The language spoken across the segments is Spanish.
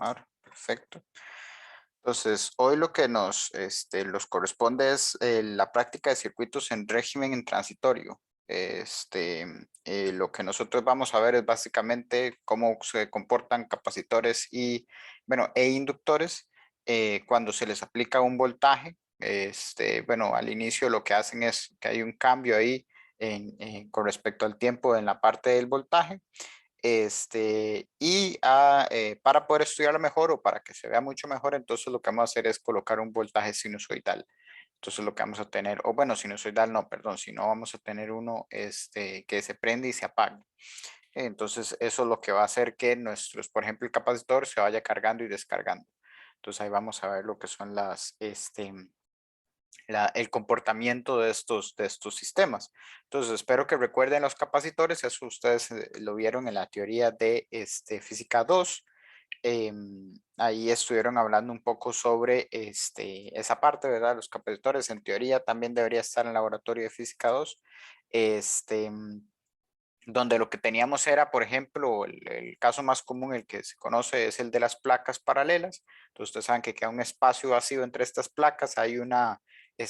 continuar. Perfecto. Entonces, hoy lo que los corresponde es la práctica de circuitos en régimen en transitorio. Lo que nosotros vamos a ver es básicamente cómo se comportan capacitores e inductores cuando se les aplica un voltaje. Al inicio lo que hacen es que hay un cambio ahí con respecto al tiempo en la parte del voltaje. Para poder estudiarlo mejor o para que se vea mucho mejor, entonces lo que vamos a hacer es colocar un voltaje sinusoidal. Entonces lo que vamos a tener, o bueno, sinusoidal no, perdón, sino vamos a tener uno que se prende y se apaga. Entonces eso es lo que va a hacer que por ejemplo, el capacitor se vaya cargando y descargando. Entonces ahí vamos a ver lo que son el comportamiento de estos sistemas. Entonces, espero que recuerden los capacitores, eso ustedes lo vieron en la teoría de física 2. Ahí estuvieron hablando un poco sobre esa parte, ¿verdad? Los capacitores, en teoría, también debería estar en el laboratorio de física 2. Este, donde lo que teníamos era, por ejemplo, el caso más común, el que se conoce, es el de las placas paralelas. Entonces, ustedes saben que queda un espacio vacío entre estas placas, hay una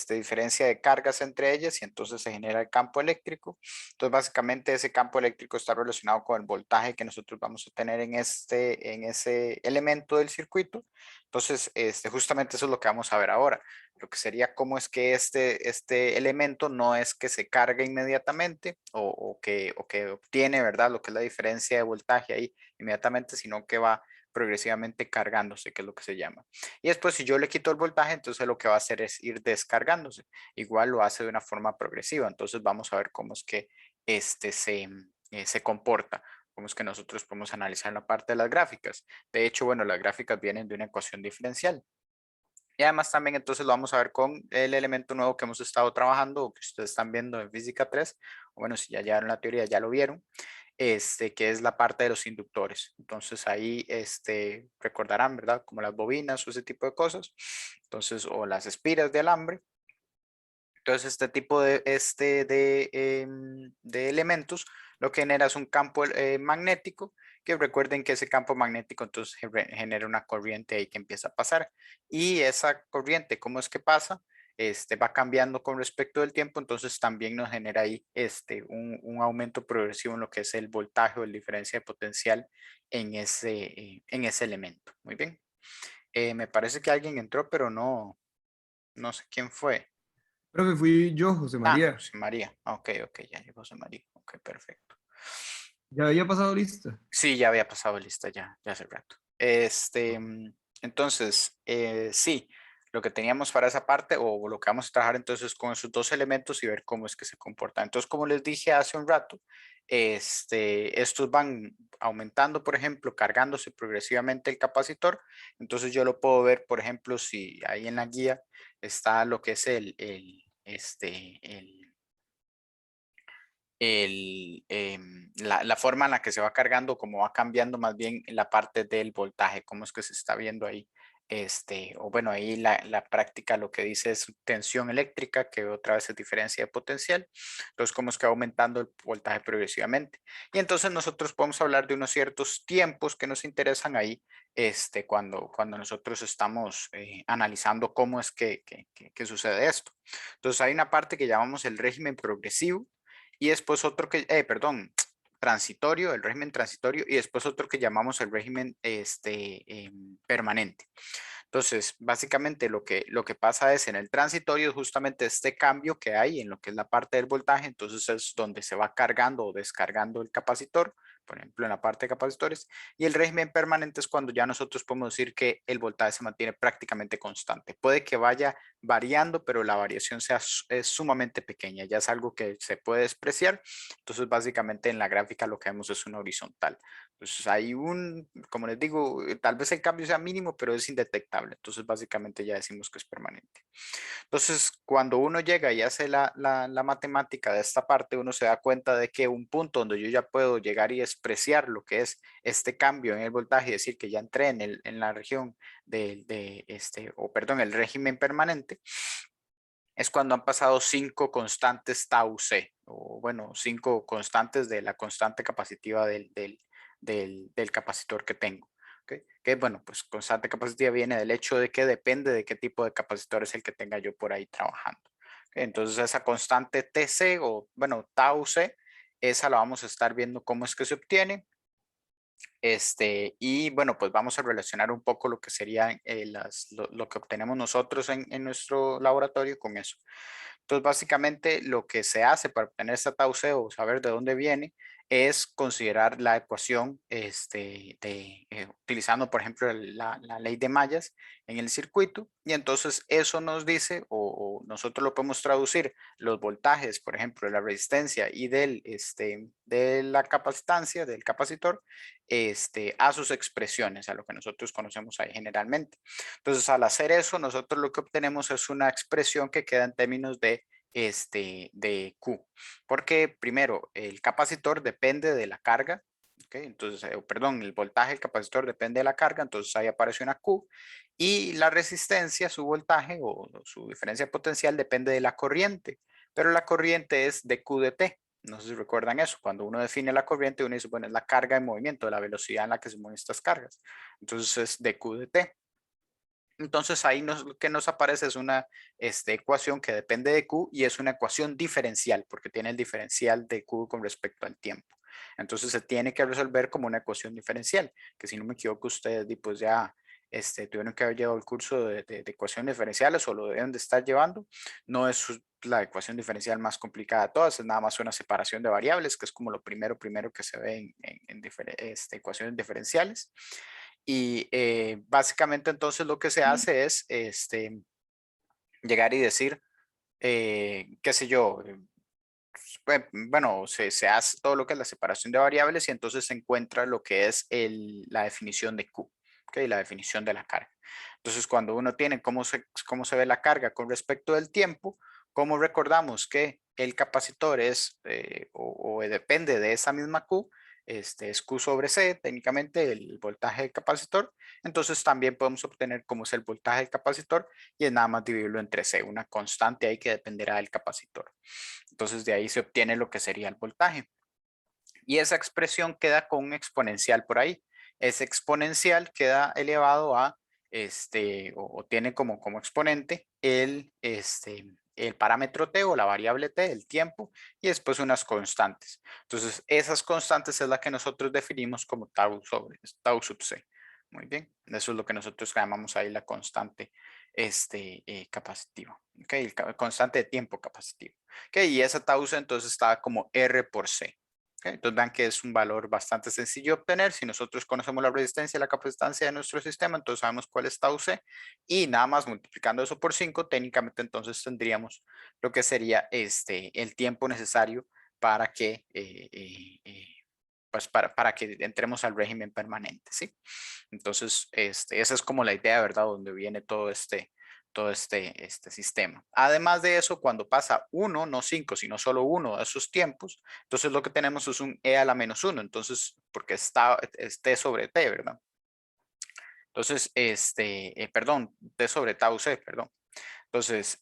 diferencia de cargas entre ellas y entonces se genera el campo eléctrico. Entonces, básicamente ese campo eléctrico está relacionado con el voltaje que nosotros vamos a tener en ese elemento del circuito. Entonces, justamente eso es lo que vamos a ver ahora. Lo que sería cómo es que este elemento no es que se cargue inmediatamente o que obtiene, ¿verdad? Lo que es la diferencia de voltaje ahí inmediatamente, sino que va progresivamente cargándose, que es lo que se llama. Y después, si yo le quito el voltaje, entonces lo que va a hacer es ir descargándose. Igual lo hace de una forma progresiva. Entonces vamos a ver cómo es que se comporta. Cómo es que nosotros podemos analizar la parte de las gráficas. De hecho, bueno, las gráficas vienen de una ecuación diferencial. Y además también entonces lo vamos a ver con el elemento nuevo que hemos estado trabajando o que ustedes están viendo en física 3, o bueno, si ya llegaron la teoría ya lo vieron, que es la parte de los inductores. Entonces ahí recordarán, ¿verdad? Como las bobinas o ese tipo de cosas. Entonces, o las espiras de alambre. Entonces, este tipo de elementos lo que genera es un campo magnético, que recuerden que ese campo magnético entonces genera una corriente ahí que empieza a pasar. Y esa corriente, ¿cómo es que pasa? Va cambiando con respecto del tiempo, entonces también nos genera ahí un aumento progresivo en lo que es el voltaje o la diferencia de potencial en ese elemento. Muy bien. Me parece que alguien entró, pero no sé quién fue. Profe, fui yo, José Ah, María. José María. Ok, ok, ya llegó José María. Ok, perfecto. Ya había pasado lista. Sí, ya había pasado lista ya hace rato. Entonces, sí, lo que teníamos para esa parte o lo que vamos a trabajar entonces con esos dos elementos y ver cómo es que se comportan. Entonces, como les dije hace un rato, estos van aumentando, por ejemplo, cargándose progresivamente el capacitor. Entonces, yo lo puedo ver, por ejemplo, si ahí en la guía está lo que es la forma en la que se va cargando, como va cambiando más bien la parte del voltaje, cómo es que se está viendo ahí. O bueno, ahí la práctica lo que dice es tensión eléctrica, que otra vez es diferencia de potencial. Entonces, cómo es que va aumentando el voltaje progresivamente. Y entonces nosotros podemos hablar de unos ciertos tiempos que nos interesan ahí, cuando nosotros estamos analizando cómo es que sucede esto. Entonces, hay una parte que llamamos el régimen progresivo y después otro perdón, transitorio, el régimen transitorio, y después otro que llamamos el régimen permanente. Entonces, básicamente lo que pasa es en el transitorio, justamente este cambio que hay en lo que es la parte del voltaje, entonces es donde se va cargando o descargando el capacitor, por ejemplo, en la parte de capacitores, y el régimen permanente es cuando ya nosotros podemos decir que el voltaje se mantiene prácticamente constante. Puede que vaya variando, pero la variación es sumamente pequeña, ya es algo que se puede despreciar. Entonces, básicamente en la gráfica lo que vemos es una horizontal. Entonces, como les digo, tal vez el cambio sea mínimo, pero es indetectable. Entonces, básicamente ya decimos que es permanente. Entonces, cuando uno llega y hace la matemática de esta parte, uno se da cuenta de que un punto donde yo ya puedo llegar y despreciar lo que es este cambio en el voltaje y decir que ya entré en la región el régimen permanente, es cuando han pasado 5 constantes tau C, o bueno, 5 constantes de la constante capacitiva del capacitor que tengo. ¿ok? Que bueno, pues constante capacitiva viene del hecho de que depende de qué tipo de capacitor es el que tenga yo por ahí trabajando. ¿Ok? Entonces esa constante TC o bueno, tau C, esa la vamos a estar viendo cómo es que se obtiene. Y bueno, pues vamos a relacionar un poco lo que sería lo que obtenemos nosotros en nuestro laboratorio con eso. Entonces, básicamente lo que se hace para obtener esta tau C o saber de dónde viene es considerar la ecuación utilizando, por ejemplo, la ley de mallas en el circuito. Y entonces eso nos dice, o nosotros lo podemos traducir, los voltajes, por ejemplo, de la resistencia y de la capacitancia del capacitor a sus expresiones, a lo que nosotros conocemos ahí generalmente. Entonces, al hacer eso, nosotros lo que obtenemos es una expresión que queda en términos de Q. Porque primero, el capacitor depende de la carga. ¿Okay? Entonces, perdón, el voltaje del capacitor depende de la carga, entonces ahí aparece una Q. Y la resistencia, su voltaje o su diferencia potencial depende de la corriente. Pero la corriente es de Q de T. No sé si recuerdan eso. Cuando uno define la corriente, uno dice, bueno, es la carga en movimiento, la velocidad en la que se mueven estas cargas. Entonces es de Q de T. Entonces ahí lo que nos aparece es una ecuación que depende de Q y es una ecuación diferencial porque tiene el diferencial de Q con respecto al tiempo. Entonces se tiene que resolver como una ecuación diferencial, que si no me equivoco ustedes pues ya tuvieron que haber llevado el curso de ecuaciones diferenciales o lo deben de estar llevando. No es la ecuación diferencial más complicada de todas, es nada más una separación de variables, que es como lo primero que se ve en ecuaciones diferenciales. Y básicamente entonces lo que se hace es llegar y decir, qué sé yo, bueno, se hace todo lo que es la separación de variables y entonces se encuentra lo que es la definición de Q, ¿okay? La definición de la carga. Entonces cuando uno tiene cómo se ve la carga con respecto del tiempo, ¿cómo recordamos que el capacitor es o depende de esa misma Q? Es Q sobre C, técnicamente el voltaje del capacitor. Entonces también podemos obtener cómo es el voltaje del capacitor y es nada más dividirlo entre C, una constante ahí que dependerá del capacitor. Entonces de ahí se obtiene lo que sería el voltaje. Y esa expresión queda con un exponencial por ahí. Ese exponencial queda elevado a, o tiene como exponente el parámetro t o la variable t, el tiempo, y después unas constantes. Entonces, esas constantes es la que nosotros definimos como tau sub c. Muy bien, eso es lo que nosotros llamamos ahí la constante capacitiva. Okay, constante de tiempo capacitivo. Okay, y esa tau c entonces está como R por C. Okay, entonces vean que es un valor bastante sencillo de obtener. Si nosotros conocemos la resistencia y la capacitancia de nuestro sistema, entonces sabemos cuál es tau C. Y nada más multiplicando eso por 5, técnicamente entonces tendríamos lo que sería el tiempo necesario para que, pues para que entremos al régimen permanente. ¿Sí? Entonces, esa es como la idea, ¿verdad? Donde viene todo este sistema. Además de eso, cuando pasa uno, no 5, sino solo uno de esos tiempos, entonces lo que tenemos es un e a la menos 1, entonces, porque es t sobre t, ¿verdad? Entonces, perdón, t sobre tau c, perdón. Entonces,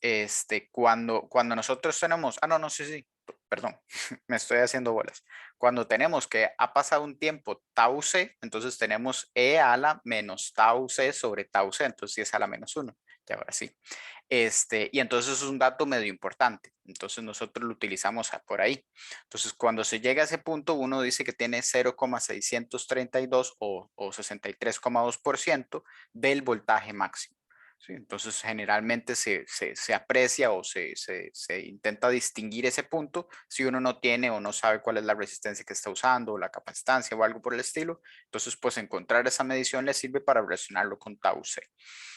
cuando nosotros tenemos, no, sí, perdón, me estoy haciendo bolas. Cuando tenemos que ha pasado un tiempo tau c, entonces tenemos e a la menos tau c sobre tau c, entonces sí es a la menos 1, y ahora sí. Y entonces es un dato medio importante, entonces nosotros lo utilizamos por ahí. Entonces, cuando se llega a ese punto, uno dice que tiene 0,632 o 63,2% del voltaje máximo. ¿Sí? Entonces, generalmente se aprecia o se intenta distinguir ese punto si uno no tiene o no sabe cuál es la resistencia que está usando o la capacitancia o algo por el estilo. Entonces, pues encontrar esa medición le sirve para relacionarlo con tau C.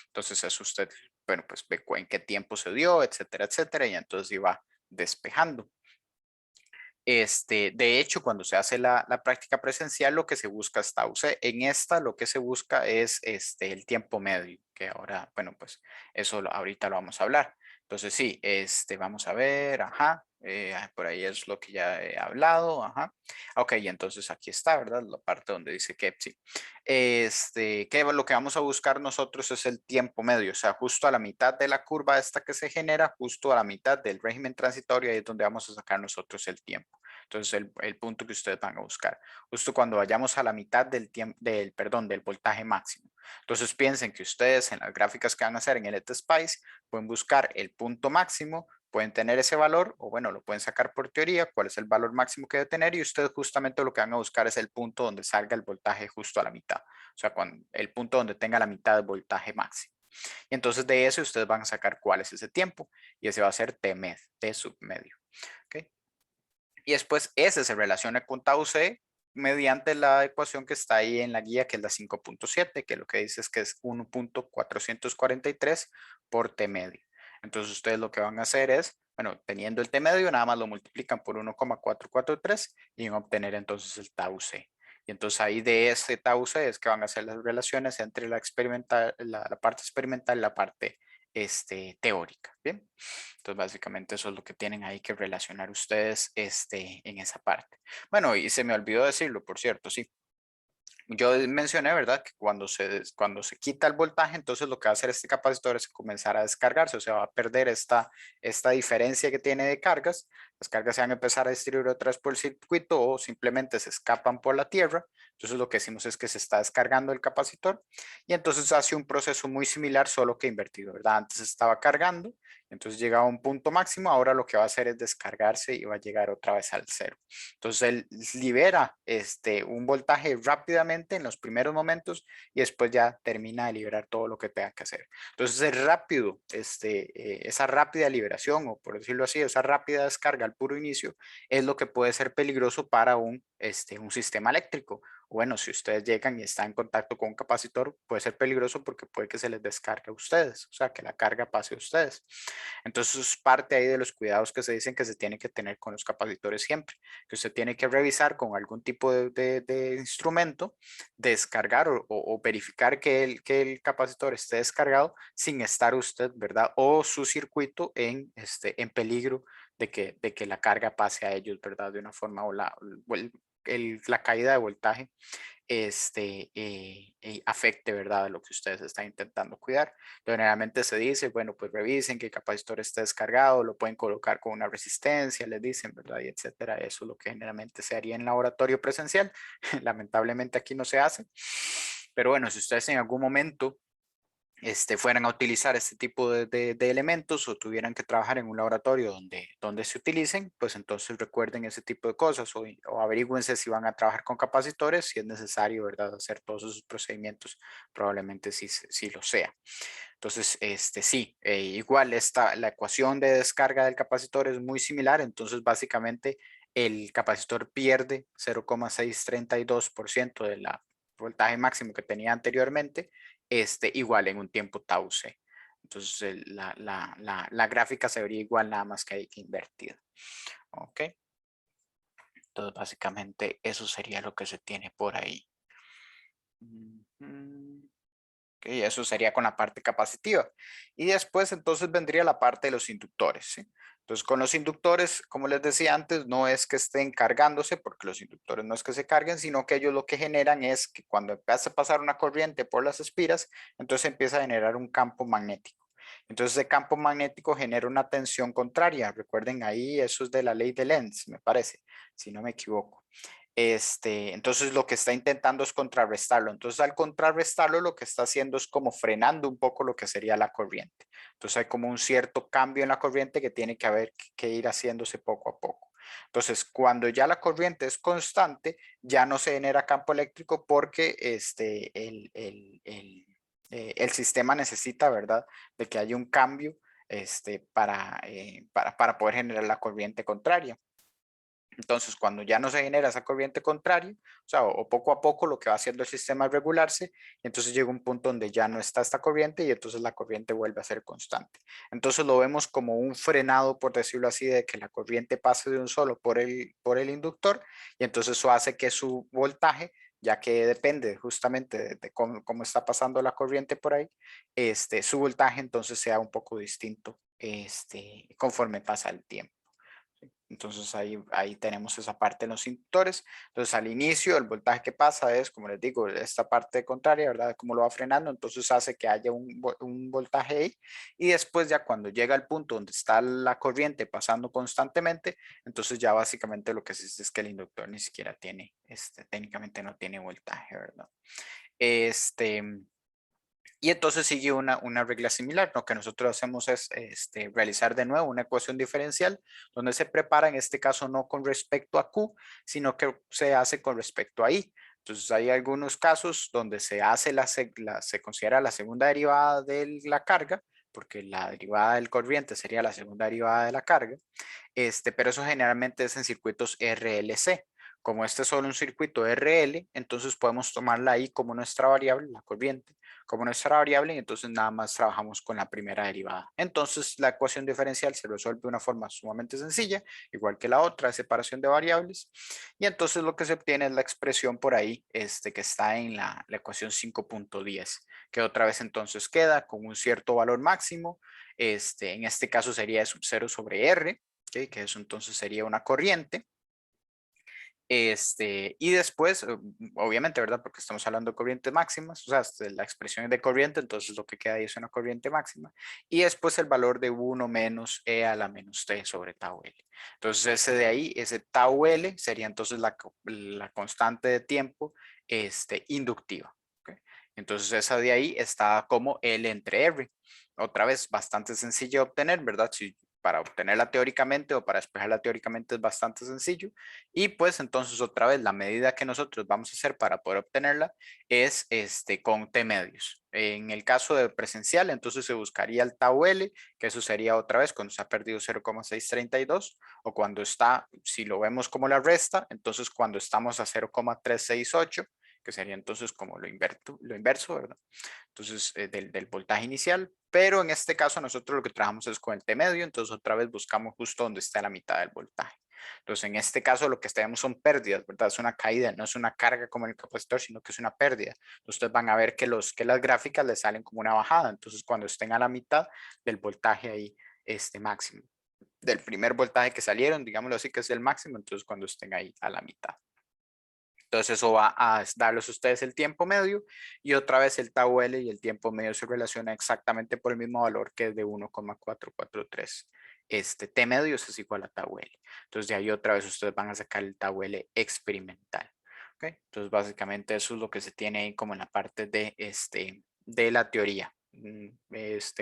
Entonces, eso usted, bueno, pues ve en qué tiempo se dio, etcétera, etcétera, y entonces iba despejando. De hecho, cuando se hace la práctica presencial, lo que se busca es tau C. En esta, lo que se busca es el tiempo medio, que ahora, bueno, pues eso ahorita lo vamos a hablar. Entonces, sí, vamos a ver, ajá, por ahí es lo que ya he hablado, ajá. Ok, entonces aquí está, ¿verdad? La parte donde dice que sí. Que lo que vamos a buscar nosotros es el tiempo medio, o sea, justo a la mitad de la curva esta que se genera, justo a la mitad del régimen transitorio, ahí es donde vamos a sacar nosotros el tiempo. Entonces el punto que ustedes van a buscar, justo cuando vayamos a la mitad del tiempo, del voltaje máximo. Entonces piensen que ustedes en las gráficas que van a hacer en el ETSPICE pueden buscar el punto máximo, pueden tener ese valor, o bueno, lo pueden sacar por teoría, cuál es el valor máximo que debe tener, y ustedes justamente lo que van a buscar es el punto donde salga el voltaje justo a la mitad, o sea, el punto donde tenga la mitad del voltaje máximo. Y entonces de eso ustedes van a sacar cuál es ese tiempo, y ese va a ser Tmed, T submedio. ¿Okay? Y después ese se relaciona con tau C mediante la ecuación que está ahí en la guía, que es la 5.7, que lo que dice es que es 1.443 por T medio. Entonces ustedes lo que van a hacer es, bueno, teniendo el T medio, nada más lo multiplican por 1.443 y van a obtener entonces el tau C. Y entonces ahí de ese tau C es que van a hacer las relaciones entre la experimental, la parte experimental y la parte teórica. Bien. Entonces, básicamente eso es lo que tienen ahí que relacionar ustedes en esa parte. Bueno, y se me olvidó decirlo, por cierto, sí. Yo mencioné, ¿verdad? Que cuando se quita el voltaje, entonces lo que va a hacer este capacitor es comenzar a descargarse, o sea, va a perder esta diferencia que tiene de cargas. Las cargas se van a empezar a distribuir otra vez por el circuito o simplemente se escapan por la tierra. Entonces lo que decimos es que se está descargando el capacitor y entonces hace un proceso muy similar, solo que invertido, ¿verdad? Antes estaba cargando, entonces llegaba a un punto máximo, ahora lo que va a hacer es descargarse y va a llegar otra vez al cero. Entonces él libera un voltaje rápidamente en los primeros momentos y después ya termina de liberar todo lo que tenga que hacer. Entonces es rápido, esa rápida liberación, o por decirlo así, esa rápida descarga al puro inicio es lo que puede ser peligroso para un sistema eléctrico. Bueno, si ustedes llegan y están en contacto con un capacitor, puede ser peligroso porque puede que se les descargue a ustedes, o sea, que la carga pase a ustedes. Entonces, es parte ahí de los cuidados que se dicen que se tiene que tener con los capacitores siempre, que usted tiene que revisar con algún tipo de instrumento, descargar o verificar que el capacitor esté descargado sin estar usted, ¿verdad? O su circuito en peligro de que la carga pase a ellos, ¿verdad? De una forma la caída de voltaje afecte, ¿verdad? Lo que ustedes están intentando cuidar. Generalmente se dice, bueno, pues revisen que el capacitor esté descargado, lo pueden colocar con una resistencia, les dicen, ¿verdad? Y etcétera. Eso es lo que generalmente se haría en laboratorio presencial. Lamentablemente aquí no se hace. Pero bueno, si ustedes en algún momento fueran a utilizar este tipo de elementos o tuvieran que trabajar en un laboratorio donde se utilicen, pues entonces recuerden ese tipo de cosas o averigüense si van a trabajar con capacitores, si es necesario, ¿verdad? Hacer todos esos procedimientos, probablemente sí lo sea. Entonces, sí, igual la ecuación de descarga del capacitor es muy similar, entonces básicamente el capacitor pierde 0,632% de la voltaje máximo que tenía anteriormente, igual en un tiempo tau c. Entonces la gráfica se vería igual, nada más que hay que invertir. Ok. Entonces básicamente eso sería lo que se tiene por ahí. Okay, eso sería con la parte capacitiva. Y después entonces vendría la parte de los inductores. ¿Sí? Entonces con los inductores, como les decía antes, no es que estén cargándose, porque los inductores no es que se carguen, sino que ellos lo que generan es que cuando empieza a pasar una corriente por las espiras, entonces empieza a generar un campo magnético. Entonces ese campo magnético genera una tensión contraria. Recuerden ahí, eso es de la ley de Lenz, me parece, si no me equivoco. Entonces lo que está intentando es contrarrestarlo. Entonces al contrarrestarlo lo que está haciendo es como frenando un poco lo que sería la corriente. Entonces hay como un cierto cambio en la corriente que tiene que haber que ir haciéndose poco a poco. Entonces cuando ya la corriente es constante, ya no se genera campo eléctrico porque el sistema necesita, ¿verdad? De que haya un cambio para poder generar la corriente contraria. Entonces, cuando ya no se genera esa corriente contraria, o sea, o poco a poco lo que va haciendo el sistema es regularse, y entonces llega un punto donde ya no está esta corriente y entonces la corriente vuelve a ser constante. Entonces lo vemos como un frenado, por decirlo así, de que la corriente pase de un solo por el inductor, y entonces eso hace que su voltaje, ya que depende justamente de cómo está pasando la corriente por ahí, su voltaje entonces sea un poco distinto conforme pasa el tiempo. Entonces ahí tenemos esa parte de los inductores. Entonces al inicio el voltaje que pasa es, como les digo, esta parte contraria, ¿verdad? Como lo va frenando, entonces hace que haya un voltaje ahí. Y después ya cuando llega al punto donde está la corriente pasando constantemente, entonces ya básicamente lo que se dice es que el inductor ni siquiera tiene, técnicamente no tiene voltaje, ¿verdad? Este, y entonces sigue una regla similar. Lo que nosotros hacemos es realizar de nuevo una ecuación diferencial donde se prepara, en este caso no con respecto a Q, sino que se hace con respecto a I. Entonces hay algunos casos donde se hace se considera la segunda derivada de la carga, porque la derivada del corriente sería la segunda derivada de la carga, pero eso generalmente es en circuitos RLC. Como este es solo un circuito RL, entonces podemos tomarla ahí como nuestra variable, la corriente, como nuestra variable, y entonces nada más trabajamos con la primera derivada. Entonces la ecuación diferencial se resuelve de una forma sumamente sencilla, igual que la otra, de separación de variables, y entonces lo que se obtiene es la expresión por ahí, que está en la ecuación 5.10, que otra vez entonces queda con un cierto valor máximo, en este caso sería sub 0 sobre R, ¿okay? Que eso entonces sería una corriente. Y después, obviamente, ¿verdad? Porque estamos hablando de corrientes máximas, o sea, la expresión es de corriente, entonces lo que queda ahí es una corriente máxima. Y después el valor de 1 menos E a la menos T sobre tau L. Entonces ese de ahí, ese tau L, sería entonces la constante de tiempo inductiva. ¿Okay? Entonces esa de ahí está como L entre R. Otra vez, bastante sencillo de obtener, ¿verdad? Si para obtenerla teóricamente o para despejarla teóricamente es bastante sencillo. Y pues entonces otra vez la medida que nosotros vamos a hacer para poder obtenerla es con T medios. En el caso de presencial, entonces se buscaría el tau L, que eso sería otra vez cuando se ha perdido 0,632, o cuando está, si lo vemos como la resta, entonces cuando estamos a 0,368, que sería entonces como lo inverso, ¿verdad? Entonces del voltaje inicial, pero en este caso nosotros lo que trabajamos es con el T medio, entonces otra vez buscamos justo donde está la mitad del voltaje. Entonces en este caso lo que tenemos son pérdidas, ¿verdad? Es una caída, no es una carga como en el capacitor, sino que es una pérdida. Ustedes van a ver que las gráficas les salen como una bajada, entonces cuando estén a la mitad del voltaje ahí, máximo, del primer voltaje que salieron, digámoslo así, que es el máximo, entonces cuando estén ahí a la mitad. Entonces eso va a darles a ustedes el tiempo medio y otra vez el tau L y el tiempo medio se relaciona exactamente por el mismo valor que es de 1,443. T medio es igual a tau L. Entonces de ahí otra vez ustedes van a sacar el tau L experimental. ¿Okay? Entonces básicamente eso es lo que se tiene ahí como en la parte de la teoría.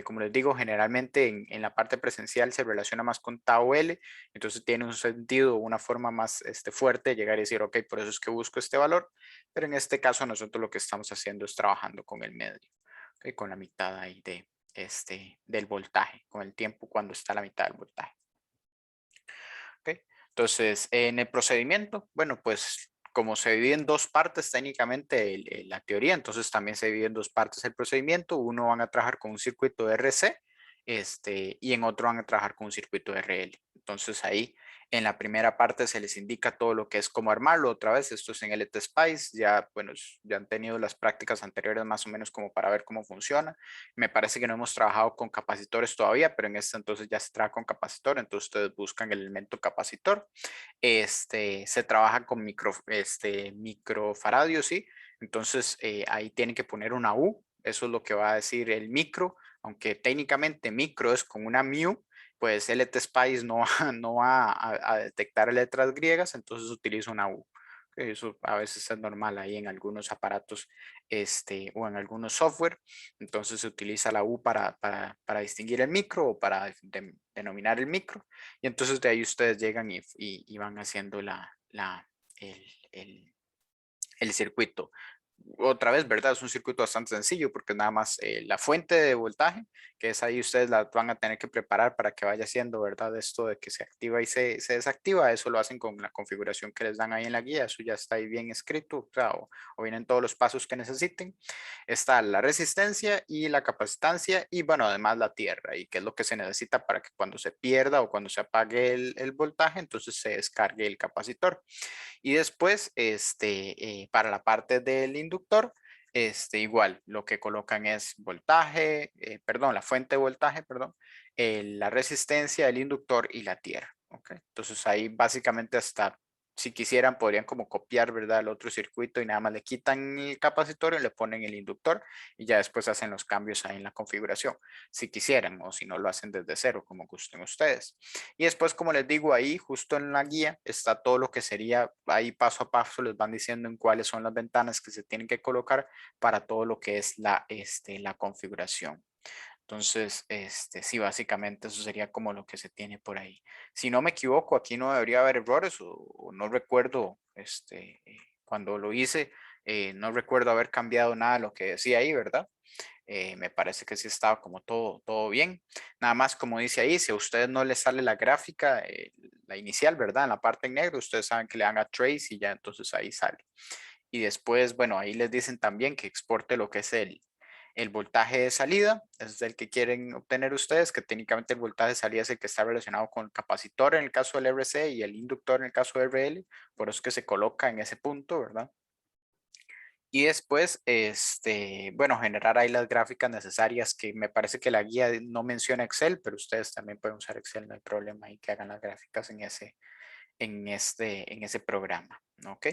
Como les digo, generalmente en la parte presencial se relaciona más con tau L, entonces tiene un sentido, una forma más fuerte de llegar y decir, ok, por eso es que busco este valor, pero en este caso nosotros lo que estamos haciendo es trabajando con el medio, ¿okay? Con la mitad ahí del voltaje, con el tiempo cuando está a la mitad del voltaje. ¿Okay? Entonces, en el procedimiento, bueno, pues como se divide en dos partes técnicamente la teoría, entonces también se divide en dos partes el procedimiento. Uno van a trabajar con un circuito RC y en otro van a trabajar con un circuito RL. Entonces ahí en la primera parte se les indica todo lo que es cómo armarlo. Otra vez, esto es en LT Spice, ya, bueno, ya han tenido las prácticas anteriores más o menos como para ver cómo funciona. Me parece que no hemos trabajado con capacitores todavía, pero en este entonces ya se trabaja con capacitor, entonces ustedes buscan el elemento capacitor. Se trabaja con microfaradios, ¿sí? Entonces ahí tienen que poner una U, eso es lo que va a decir el micro, aunque técnicamente micro es con una mu, pues LT-SPICE no va a detectar letras griegas, entonces utiliza una U. Eso a veces es normal ahí en algunos aparatos o en algunos software. Entonces se utiliza la U para distinguir el micro o para denominar el micro. Y entonces de ahí ustedes llegan y van haciendo el, el- el circuito. Otra vez, ¿verdad? Es un circuito bastante sencillo porque nada más la fuente de voltaje, que es ahí ustedes la van a tener que preparar para que vaya haciendo, ¿verdad? Esto de que se activa y se desactiva, eso lo hacen con la configuración que les dan ahí en la guía, eso ya está ahí bien escrito, o vienen todos los pasos que necesiten. Está la resistencia y la capacitancia y bueno, además la tierra y qué es lo que se necesita para que cuando se pierda o cuando se apague el voltaje, entonces se descargue el capacitor. Y después, para la parte del inductor, igual, lo que colocan es voltaje, perdón, la fuente de voltaje, perdón, la resistencia, el inductor y la tierra. ¿ok? Entonces ahí básicamente hasta si quisieran podrían como copiar, ¿verdad? El otro circuito y nada más le quitan el capacitor y le ponen el inductor y ya después hacen los cambios ahí en la configuración, si quisieran o si no lo hacen desde cero, como gusten ustedes. Y después, como les digo, ahí justo en la guía está todo lo que sería, ahí paso a paso les van diciendo en cuáles son las ventanas que se tienen que colocar para todo lo que es la configuración. Entonces, sí, básicamente eso sería como lo que se tiene por ahí. Si no me equivoco, aquí no debería haber errores o no recuerdo, cuando lo hice, no recuerdo haber cambiado nada de lo que decía ahí, ¿verdad? Me parece que sí estaba como todo bien. Nada más como dice ahí, si a ustedes no les sale la gráfica, la inicial, ¿verdad? En la parte en negro, ustedes saben que le dan a trace y ya entonces ahí sale. Y después, bueno, ahí les dicen también que exporte lo que es el voltaje de salida, es el que quieren obtener ustedes, que técnicamente el voltaje de salida es el que está relacionado con el capacitor en el caso del RC y el inductor en el caso del RL, por eso es que se coloca en ese punto, ¿verdad? Y después, bueno, generar ahí las gráficas necesarias, que me parece que la guía no menciona Excel, pero ustedes también pueden usar Excel, no hay problema, y que hagan las gráficas en ese programa, ¿ok?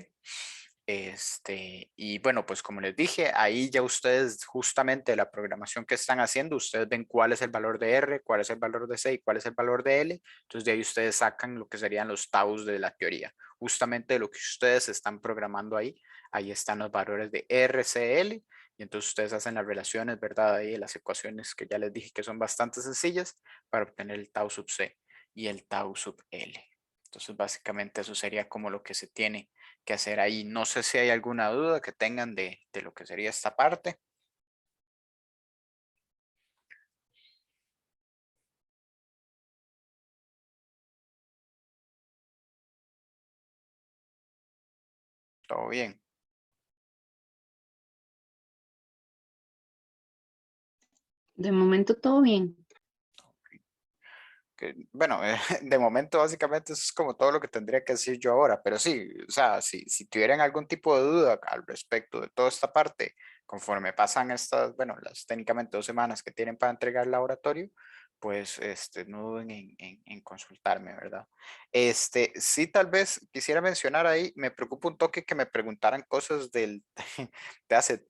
Y bueno, pues como les dije, ahí ya ustedes justamente la programación que están haciendo, ustedes ven cuál es el valor de R, cuál es el valor de C y cuál es el valor de L. Entonces de ahí ustedes sacan lo que serían los taus de la teoría. Justamente de lo que ustedes están programando ahí, ahí están los valores de R, C, L. Y entonces ustedes hacen las relaciones, ¿verdad? Ahí las ecuaciones que ya les dije que son bastante sencillas para obtener el tau sub C y el tau sub L. Entonces básicamente eso sería como lo que se tiene que hacer ahí. No sé si hay alguna duda que tengan de lo que sería esta parte. Todo bien. De momento todo bien. Bueno, de momento básicamente eso es como todo lo que tendría que decir yo ahora, pero sí, o sea, si tuvieran algún tipo de duda al respecto de toda esta parte, conforme pasan estas, bueno, las técnicamente 2 semanas que tienen para entregar el laboratorio, pues no duden en consultarme, ¿verdad? Sí, tal vez quisiera mencionar ahí, me preocupa un toque que me preguntaran cosas de hace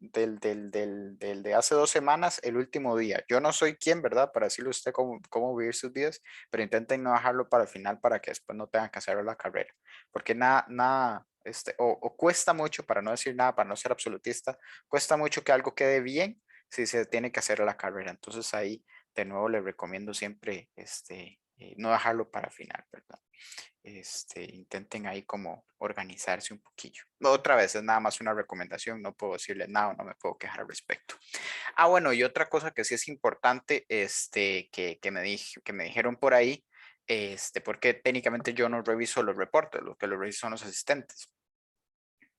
2 semanas, el último día. Yo no soy quien, ¿verdad? Para decirle a usted cómo vivir sus días, pero intenten no dejarlo para el final para que después no tengan que hacerlo la carrera, porque nada, o cuesta mucho, para no decir nada, para no ser absolutista, cuesta mucho que algo quede bien si se tiene que hacer la carrera. Entonces ahí, de nuevo, les recomiendo siempre no dejarlo para el final, ¿verdad? Intenten ahí como organizarse un poquillo. Otra vez, es nada más una recomendación, no puedo decirles nada, no me puedo quejar al respecto. Ah, bueno, y otra cosa que sí es importante, que me dijeron por ahí, porque técnicamente yo no reviso los reportes, lo que lo reviso son los asistentes,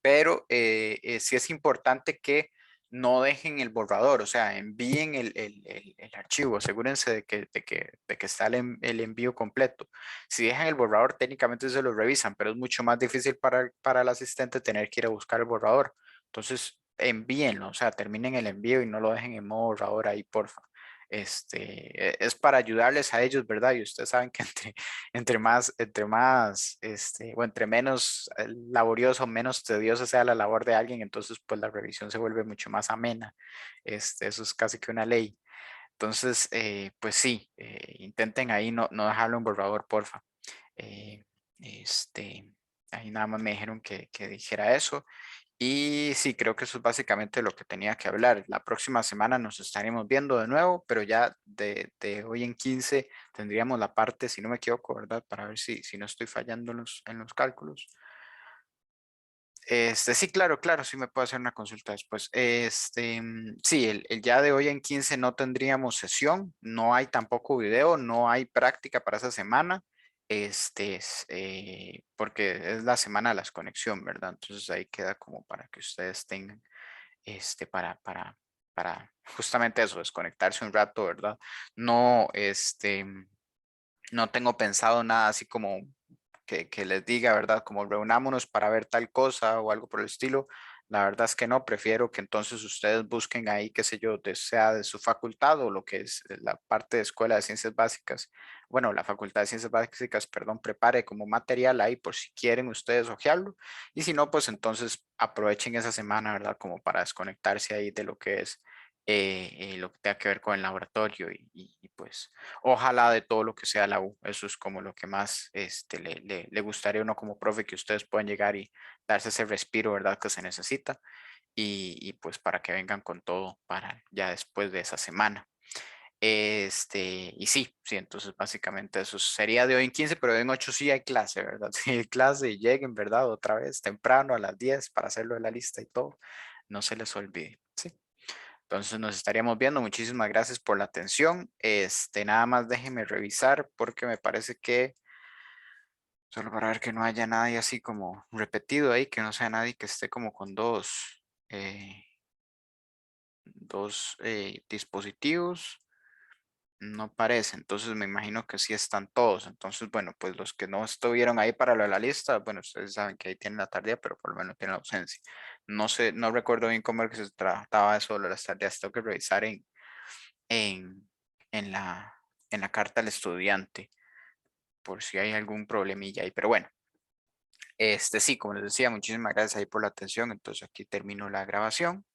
pero sí es importante que no dejen el borrador, o sea, envíen el archivo, asegúrense de que está el envío completo. Si dejan el borrador, técnicamente se lo revisan, pero es mucho más difícil para el asistente tener que ir a buscar el borrador. Entonces, envíenlo, o sea, terminen el envío y no lo dejen en modo borrador ahí, porfa. Es para ayudarles a ellos, ¿verdad? Y ustedes saben que o entre menos laborioso, menos tediosa sea la labor de alguien, entonces pues la revisión se vuelve mucho más amena. Eso es casi que una ley. Entonces, pues sí, intenten ahí no dejarlo en borrador, porfa. Eh, este, ahí nada más me dijeron que dijera eso. Y sí, creo que eso es básicamente lo que tenía que hablar. La próxima semana nos estaremos viendo de nuevo, pero ya de hoy en 15 tendríamos la parte, si no me equivoco, ¿verdad? Para ver si no estoy fallando en los cálculos. Sí, claro, sí me puedo hacer una consulta después. Sí, el ya de hoy en 15 no tendríamos sesión, no hay tampoco video, no hay práctica para esa semana, porque es la semana de las conexión, ¿verdad? Entonces ahí queda como para que ustedes tengan, para justamente eso, desconectarse un rato, ¿verdad? No, no tengo pensado nada así como que les diga, ¿verdad? Como reunámonos para ver tal cosa o algo por el estilo. La verdad es que no, prefiero que entonces ustedes busquen ahí, qué sé yo, sea de su facultad o lo que es la parte de Escuela de Ciencias Básicas. Bueno, la Facultad de Ciencias Básicas, perdón, prepare como material ahí por si quieren ustedes hojearlo. Y si no, pues entonces aprovechen esa semana, ¿verdad? Como para desconectarse ahí de lo que es lo que tenga que ver con el laboratorio y, pues ojalá de todo lo que sea la U. Eso es como lo que más le gustaría a uno como profe, que ustedes puedan llegar y darse ese respiro, ¿verdad? Que se necesita y pues para que vengan con todo para ya después de esa semana. Y sí, entonces básicamente eso sería de hoy en 15, pero en 8 sí hay clase, ¿verdad? Sí hay clase y lleguen, ¿verdad? Otra vez temprano a las 10 para hacerlo de la lista y todo. No se les olvide, ¿sí? Entonces nos estaríamos viendo. Muchísimas gracias por la atención. Nada más déjenme revisar porque me parece que solo para ver que no haya nadie así como repetido ahí, que no sea nadie que esté como con eh, dos dispositivos. No parece, entonces me imagino que sí están todos. Entonces, bueno, pues los que no estuvieron ahí para lo de la lista, bueno, ustedes saben que ahí tienen la tardía, pero por lo menos tienen la ausencia. No sé, no recuerdo bien cómo era que se trataba eso de las tareas. Tengo que revisar en, en la, en la carta al estudiante por si hay algún problemilla ahí. Pero bueno, sí, como les decía, muchísimas gracias ahí por la atención. Entonces aquí termino la grabación.